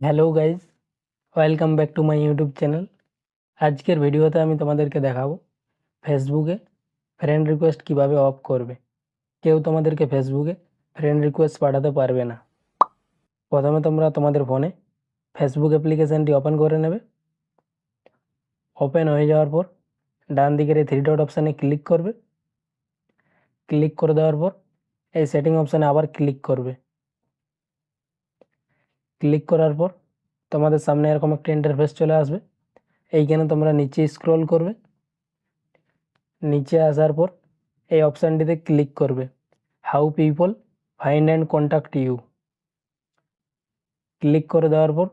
Hello guys, welcome back to my YouTube channel. আজকের ভিডিওতে আমি তোমাদেরকে দেখাবো ফেসবুকে ফ্রেন্ড রিকোয়েস্ট কিভাবে অফ করবে। কেউ তোমাদেরকে ফেসবুকে ফ্রেন্ড রিকোয়েস্ট পাঠাতে পারবে না। প্রথমে তোমরা তোমাদের ফোনে ফেসবুক অ্যাপ্লিকেশানটি ওপেন করে নেবে। ওপেন হয়ে যাওয়ার পর ডান দিকের এই থ্রি ডট অপশানে ক্লিক করবে। ক্লিক করে দেওয়ার পর এই সেটিং অপশানে আবার ক্লিক করবে। ক্লিক করার পর তোমাদের সামনে এরকম একটা ইন্টারফেস চলে আসবে। এইখানে তোমরা নিচে স্ক্রল করবে। নিচে আসার পর এই অপশানটিতে ক্লিক করবে, how people find and contact you. Click করে দেওয়ার পর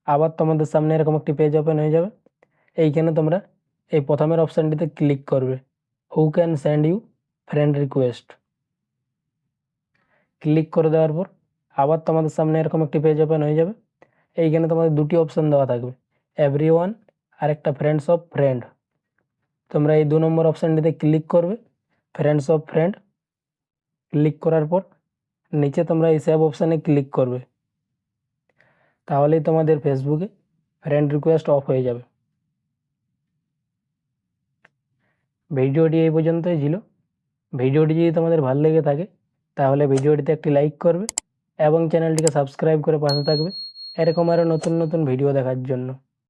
আবার তোমাদের সামনে এরকম একটি পেজ ওপেন হয়ে যাবে। এইখানে তোমরা এই প্রথমের অপশানটিতে ক্লিক করবে, who can send you friend request. Click করে দেওয়ার পর আবার তোমাদের সামনে এরকম একটি পেজ ওপেন হয়ে যাবে। এইখানে তোমাদের দুটি অপশান দেওয়া থাকবে, এভরি ওয়ান আর একটা ফ্রেন্ডস অফ ফ্রেন্ড। তোমরা এই 2 নম্বর অপশানটিতে ক্লিক করবে, ফ্রেন্ডস অফ ফ্রেন্ড। ক্লিক করার পর নিচে তোমরা এই সেভ অপশানে ক্লিক করবে। তাহলেই তোমাদের ফেসবুকে ফ্রেন্ড রিকোয়েস্ট অফ হয়ে যাবে। ভিডিওটি এই পর্যন্তই ছিল। ভিডিওটি যদি তোমাদের ভালো লেগে থাকে তাহলে ভিডিওটিতে একটি লাইক করবে এবং চ্যানেলটিকে সাবস্ক্রাইব করে পাশে থাকবে এরকম আরও নতুন নতুন ভিডিও দেখার জন্য।